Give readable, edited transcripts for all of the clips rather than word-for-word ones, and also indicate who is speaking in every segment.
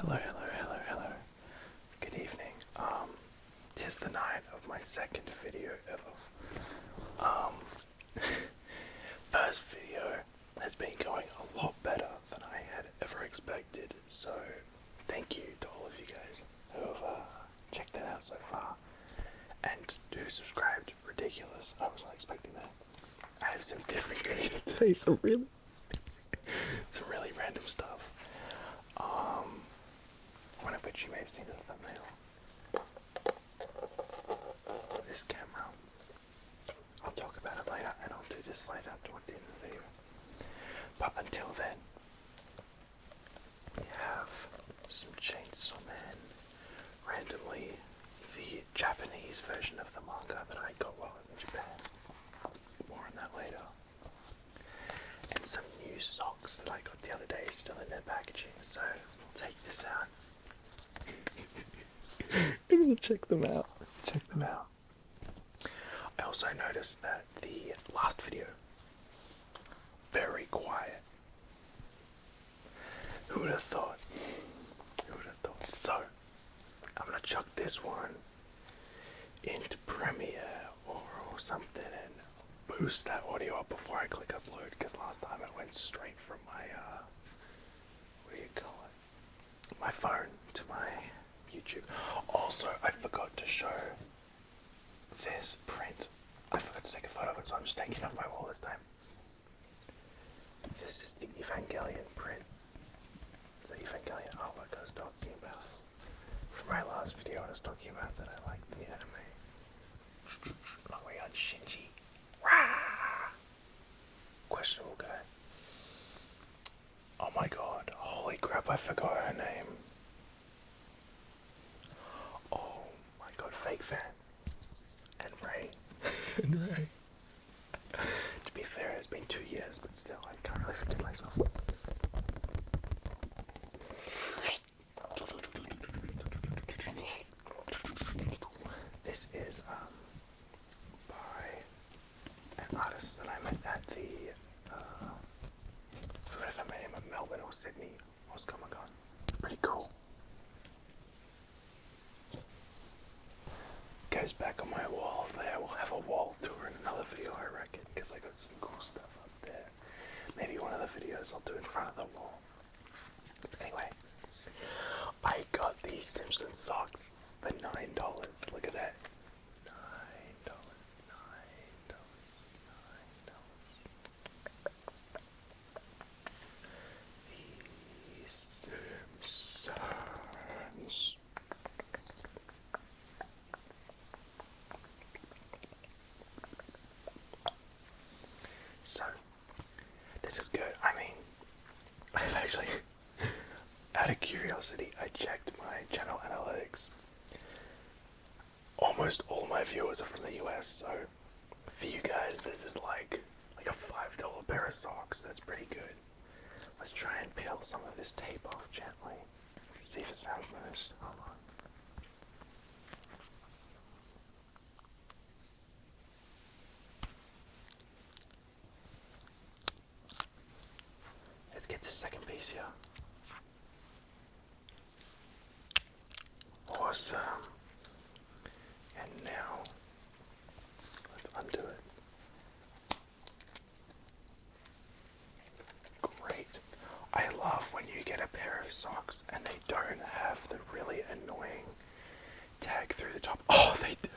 Speaker 1: Hello. Good evening. Tis the night of my second video ever. First video has been going a lot better than I had ever expected, so thank you to all of you guys who have checked that out so far and who subscribed. Ridiculous. I was not expecting that. I have some different videos today, some really random stuff. One of which you may have seen in the thumbnail. This camera. I'll talk about it later, and I'll do this later towards the end of the video. But until then, we have some Chainsaw Man, randomly the Japanese version of the manga that I got while I was in Japan. More on that later. And some new socks that I got the other day, still in their packaging, so we'll take this out. And we'll check them out. I also noticed that the last video, very quiet. Who would have thought? So, I'm gonna chuck this one into Premiere or something and boost that audio up before I click upload, because last time it went straight from my, my phone to my YouTube. Also, I forgot to show this print. I forgot to take a photo of it, so I'm just taking it off my wall this time. This is the Evangelion print. The Evangelion artwork I was talking about. From my last video, I was talking about that I like the anime. Oh my god, Shinji. Rah! Questionable guy. Oh my god, holy crap, I forgot her name. Oh my god, fake fan. And Ray. To be fair, it's been 2 years, but still, I can't really forgive myself. This is by an artist that I met at the I forgot if I met him at Melbourne or Sydney Comic Con. Pretty cool. Goes back on my wall there. We'll have a wall tour in another video, I reckon, because I got some cool stuff up there. Maybe one of the videos I'll do in front of the wall. Anyway, I got these Simpsons socks for $9. Look at that. $9. These Simpsons. So, this is good. I mean, I've actually, out of curiosity, I checked my channel analytics. Almost all my viewers are from the US, so for you guys, this is like a $5 pair of socks. That's pretty good. Let's try and peel some of this tape off gently. See if it sounds nice. Hold on. Let's get the second piece here. Awesome. And now, let's undo it. Great. I love when you get a pair of socks and they don't have the really annoying tag through the top. Oh, they do.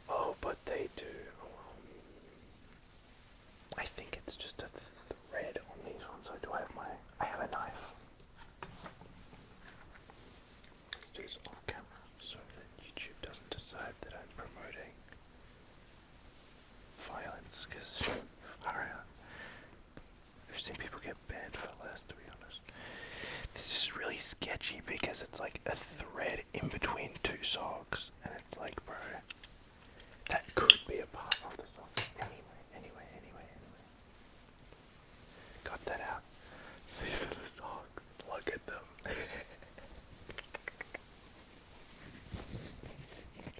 Speaker 1: Oh, but they do. I think it's just a thread on these ones. So do I have a knife. Let's do this off camera so that YouTube doesn't decide that I'm promoting violence, because I've seen people get banned for less, to be honest. This is really sketchy because it's like a thread in between two socks, and it's like, bro, that could be a part of the sock. Anyway. Got that out. These are the socks. Look at them.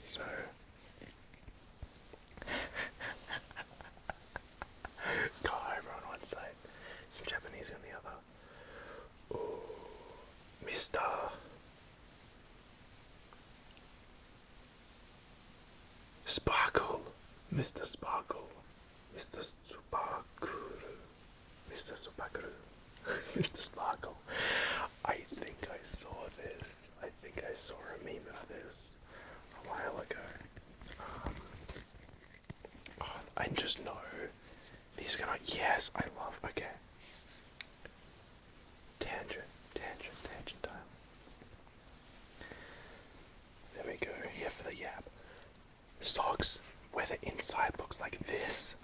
Speaker 1: So, God, everyone on one side. some Japanese in the other. Ooh, Mr. Sparkle, Mr. Sparkle, Mr. Sparkle, Mr. Sparkle, Mr. Sparkle. I think I saw this. I think I saw a meme of this a while ago. I just know these are gonna. Yes, I love. Okay. Tangent time. There we go. Here for the yap. Socks where the inside looks like this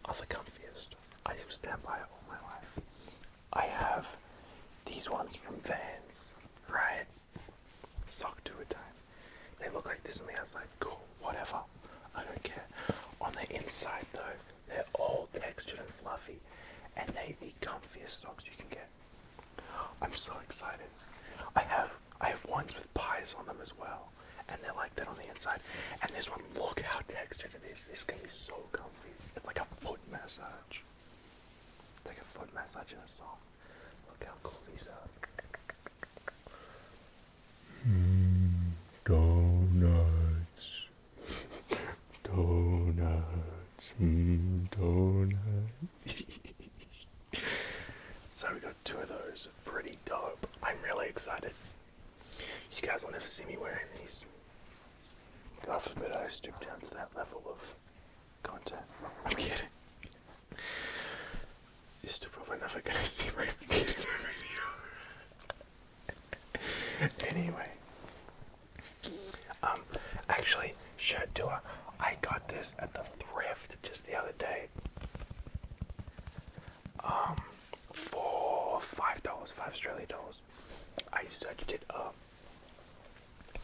Speaker 1: are the comfiest. I will stand by it all my life. I have these ones from Vans, right? Sock to a time. They look like this on the outside. Cool, whatever. I don't care. On the inside though, they're all textured and fluffy, and they're the comfiest socks you can get. I'm so excited. I have ones with pies on them as well, and they're like that on the inside. And this one, look how textured it is. This can be so comfy. It's like a foot massage. It's like a foot massage in a sock. Look how cool these are. Donuts. Donuts. So we got 2 of those. Pretty dope. I'm really excited. You guys will never see me wearing these. God forbid I stoop down to that level of content. I'm kidding. You're still probably never gonna see my feet in the video. Anyway. Actually, shirt tour. I got this at the Thrift just the other day. For $5, $5 Australian. I searched it up.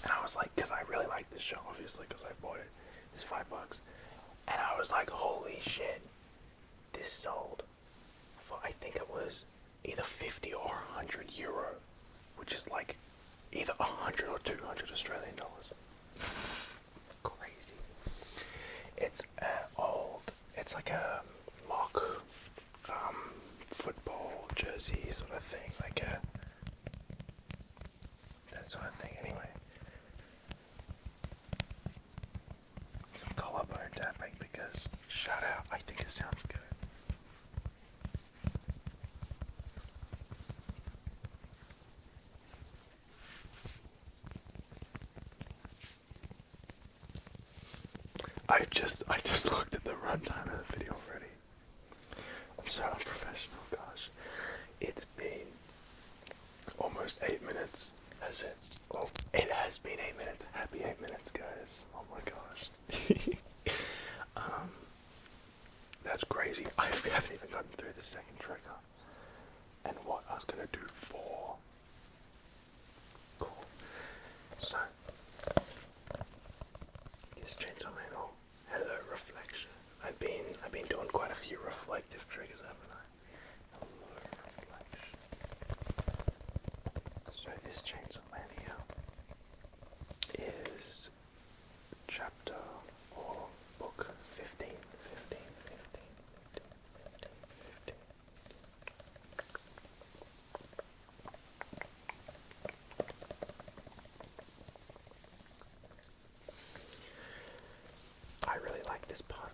Speaker 1: And I was like, because I really like this show, obviously, because I bought it. It's $5. And I was like, holy shit. This sold for, I think it was either 50 or 100 euro. Which is like either 100 or 200 Australian dollars. Crazy. It's it's like a mock football jersey sort of thing, like that sort of thing. Anyway, some collarbone tapping because shout out, I think it sounds good. I just looked at the runtime of the video already. I'm so unprofessional, gosh. It's been almost 8 minutes, has it? Oh, it has been 8 minutes. Happy 8 minutes, guys. Oh my gosh. That's crazy. I haven't even gotten through the second trigger. And what I was gonna do for. Cool. So, this Chainsaw Man. Oh, hello, reflection. I've been doing quite a few reflective triggers, haven't I? Hello, reflection. So this Chainsaw Man here is chapter or book 15. I really like this part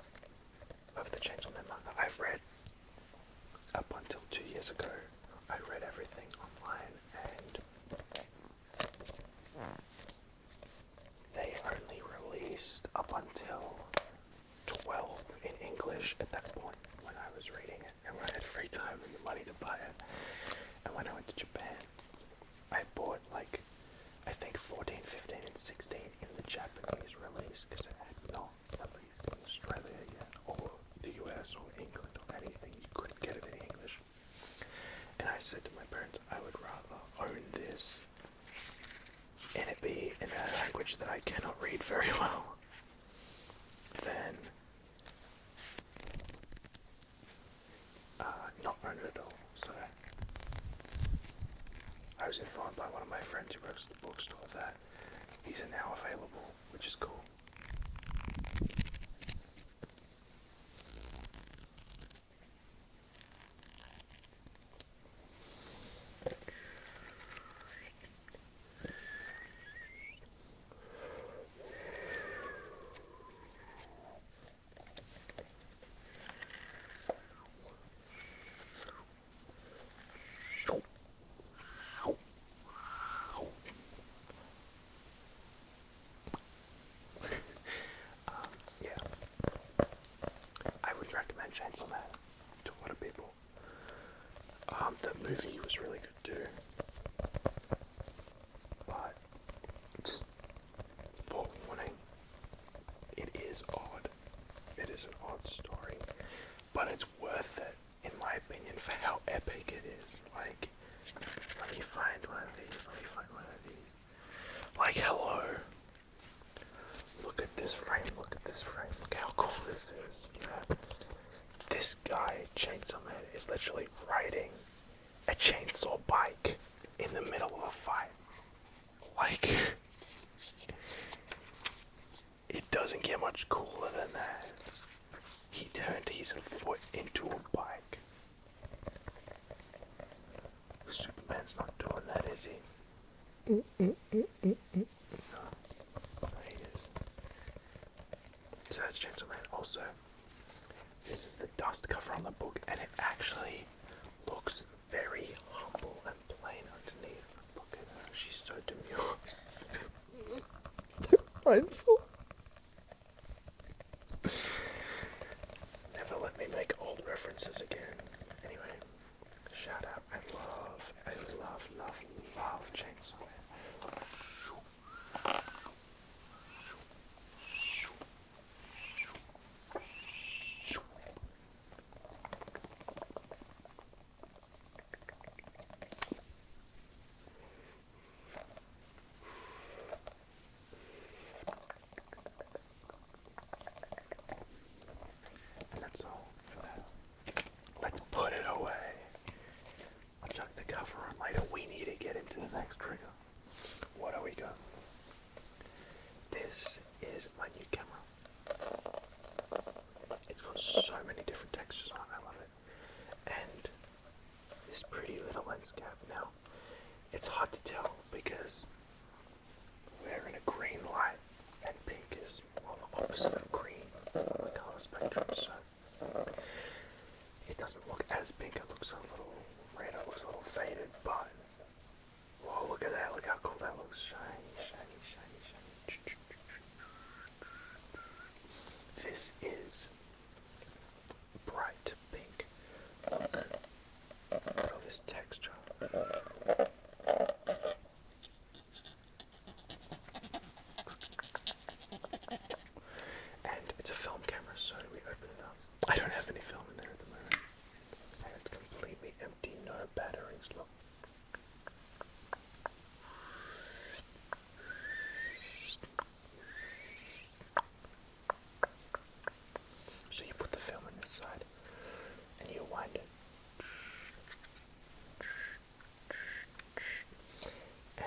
Speaker 1: of the Chainsaw Man manga. I've read, up until 2 years ago, I read everything online, and they only released up until 12 in English at that point when I was reading it, and when I had free time and the money to buy it. And when I went to Japan, I bought like, I think 14, 15, and 16 in the Japanese release, because it had not released in Australia yet, or the US, or England, or anything. You couldn't get it in English. And I said to my parents, I would rather own this and it be in a language that I cannot read very well than not own it at all. So I was informed by one of my friends who works at the bookstore that these are now available, which is cool. movie was really good too. But just forewarning, it is odd. It is an odd story, but it's worth it, in my opinion, for how epic it is. Like, let me find one of these. Like, hello. Look at this frame. Look how cool this is. Yeah. This guy, Chainsaw Man, is literally riding a chainsaw bike in the middle of a fight. Like, it doesn't get much cooler than that. He turned his foot into a bike. Superman's not doing that, is he? No, he is. So that's Chainsaw Man. Also, this is the dust cover on the book, and it actually looks very humble and plain underneath. Look at her, she's so demure. So mindful. Never let me make old references again. Anyway, shout out. I love Chainsaw Man. And that's all for that. Let's put it away. I'll chuck the cover on later. We need to get into the next trigger. What do we got? This is my new camera. It's got so many different textures on it. I love it. And this pretty little lens cap. Now, it's hard to tell because we're in a green light, and pink is well, the opposite of green on the color spectrum. So it doesn't look as pink. It looks a little red. It looks a little faded, but whoa, look at that. Look how cool that looks. Shiny, shiny, shiny, shiny. This is bright pink. Look at all this texture. And it's a film camera, so we open it up. I don't have any film in there at the moment. And it's completely empty, no batteries. Look. So you put the film in this side, and you wind it. And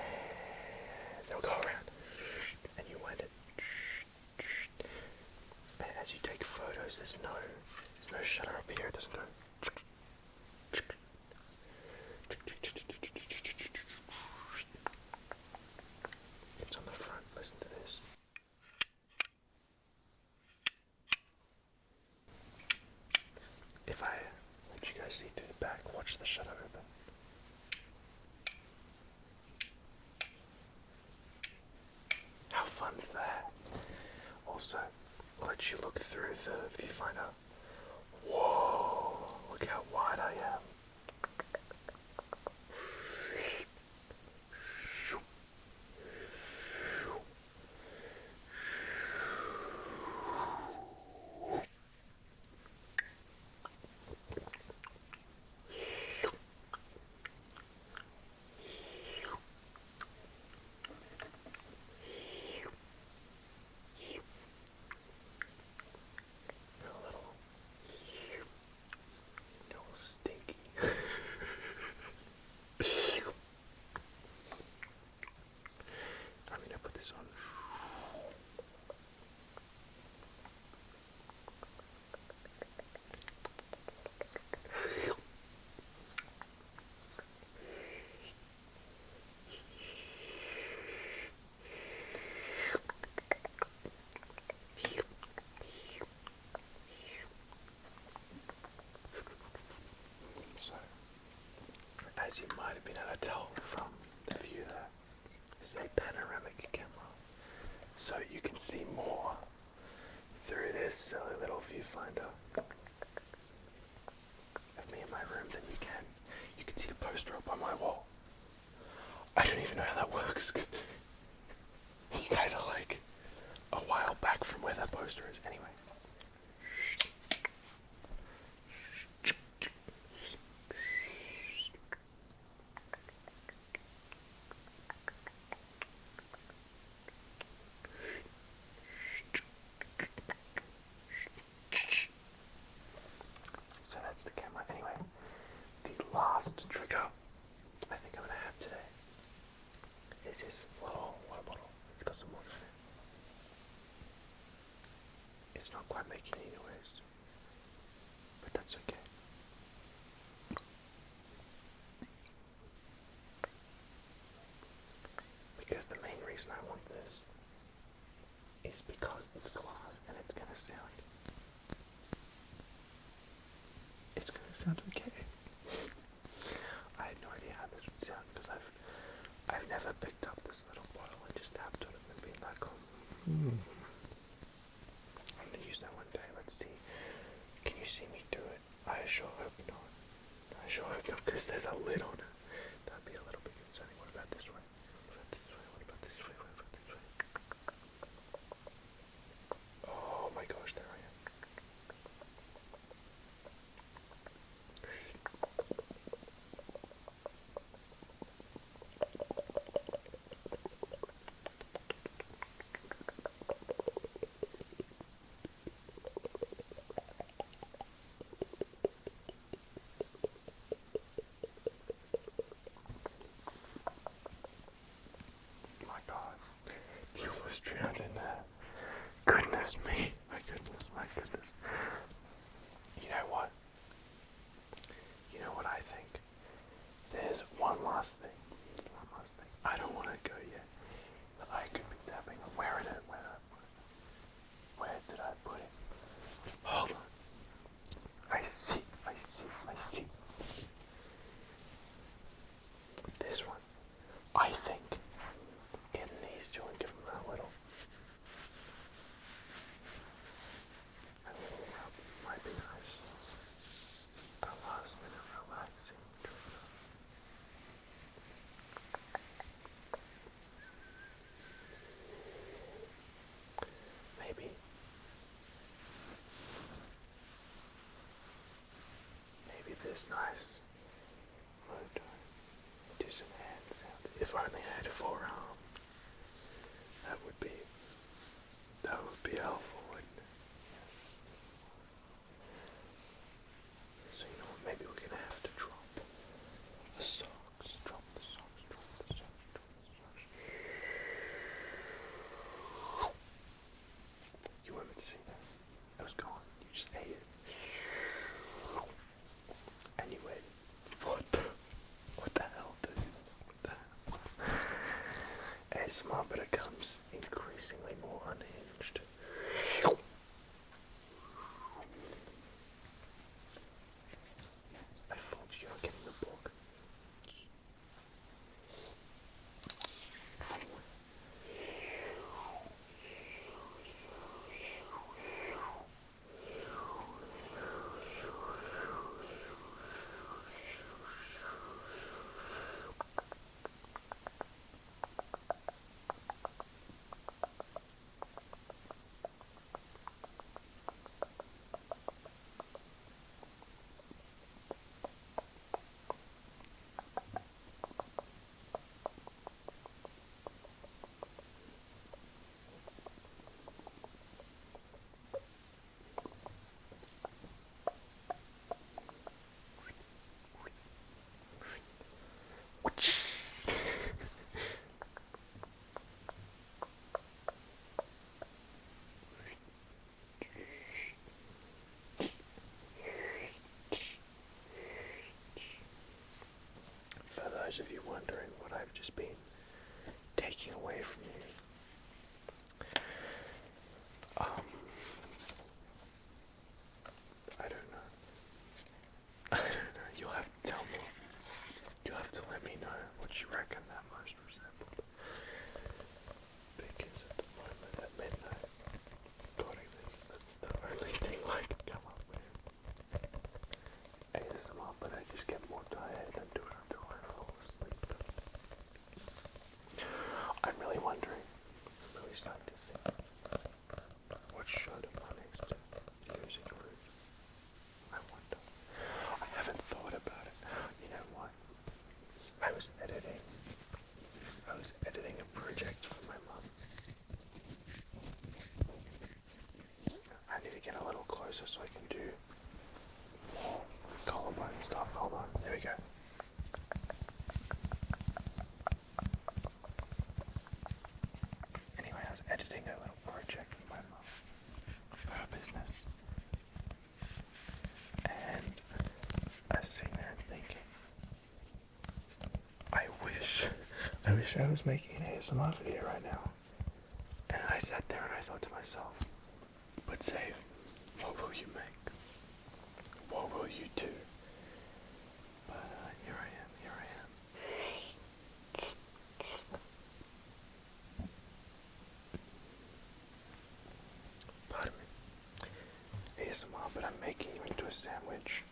Speaker 1: it'll go around, and you wind it. And as you take photos, there's no shutter up here. It doesn't go. It's on the front. Listen to this. If I let you guys see through the back, watch the shutter open. How fun's that? Also, I'll let you look through the viewfinder. Whoa, look how wide I am. As you might have been able to tell from the view there, this is a panoramic camera, so you can see more through this silly little viewfinder of me in my room than you can. You can see the even know how that works, because you guys are like a while back from where that poster is. Anyway. So that's the camera. Anyway, the last trigger I think I'm going to have today is this little water bottle. It's got some water in it. It's not quite making any noise, but that's okay. Because the main reason I want this is because it's glass and it's going to sound okay. I had no idea how this would sound because I've never picked up this little bottle and just tapped on it and been like, I'm gonna use that one day. Let's see. Can you see me do it? I sure hope not. Because there's a lid on it. That'd be a little bit concerning. What about this way? What about this way? What about this way? What about this way? Oh my gosh, there I am. You almost drowned in that. Goodness me. My goodness. You know what? I think? There's one last thing. I don't want to go yet. But I could be tapping on where did I put it? Hold on. I see. This one. I think in these two and give them a little rub might be nice. A last minute relaxing trigger. Maybe this nice mood. Do some hand sounds. If only I had 4 arms. That would be helpful, wouldn't it? Yes. So you know what, maybe we're gonna have to drop the socks. You weren't meant to see that. It was gone. You just ate it. And you waited. What the hell, dude? What the hell? ASMR, but it comes increasingly more unhinged. I thought you were getting the book. For those of you wondering what I've just been taking away from you, I don't know. You'll have to tell me. You'll have to let me know what you reckon that most resembled. Because at the moment at midnight, recording this, that's the only thing I can come up with. ASMR, but I just get more tired and do it until I fall asleep. starting to think, what should my next music route? I wonder. I haven't thought about it. You know what? I was editing a project for my mum. I need to get a little closer so I can do more collarbone stuff. Hold on, there we go. Anyway, I was editing a little project for my mum, for her business. And I was sitting there and thinking, I wish I was making an ASMR video right now. And I sat there and I thought to myself, but Save, what will you make? What will you do? But here I am. Pardon me. ASMR, but I'm making you into a sandwich.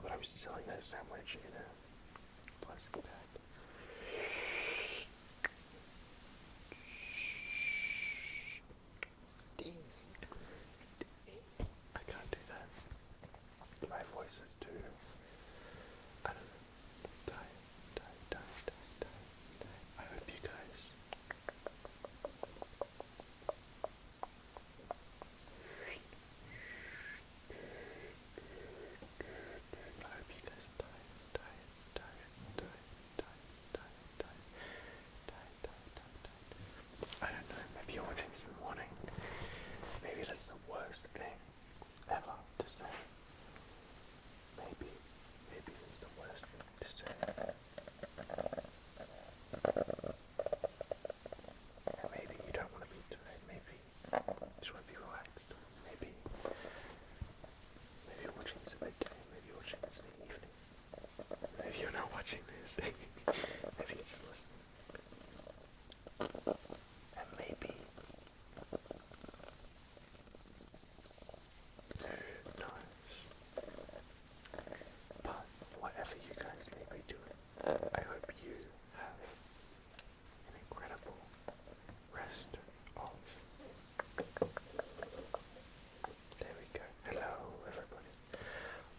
Speaker 1: But I was selling that sandwich in a plastic bag. I can't do that. My voice is too, I don't know, tired. I hope you guys I don't know, maybe you're watching this in the morning. Maybe that's the worst thing ever to say. Maybe it's the worst thing to say. Maybe you don't want to be tired. Maybe you just want to be relaxed. Maybe you're watching this at midday. Maybe you're watching this in the evening. Maybe you're not watching this. Maybe you're just listening. And maybe who knows? But whatever you guys may be doing, I hope you have an incredible rest of. There we go. Hello, everybody.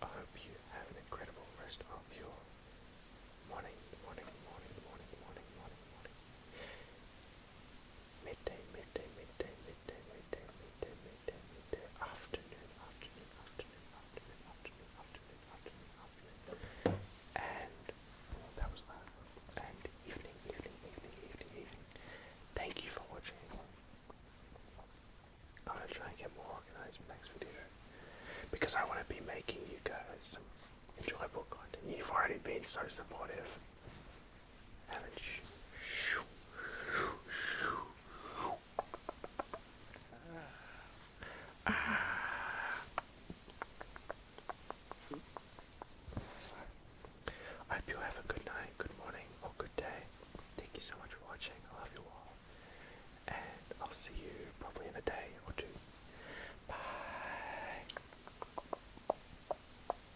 Speaker 1: I hope you have an incredible rest of your morning. Midday, afternoon. And that was that. And evening. Thank you for watching. I'm gonna try and get more organized next video, because I want to be making you guys some enjoyable content. You've already been so supportive, haven't you?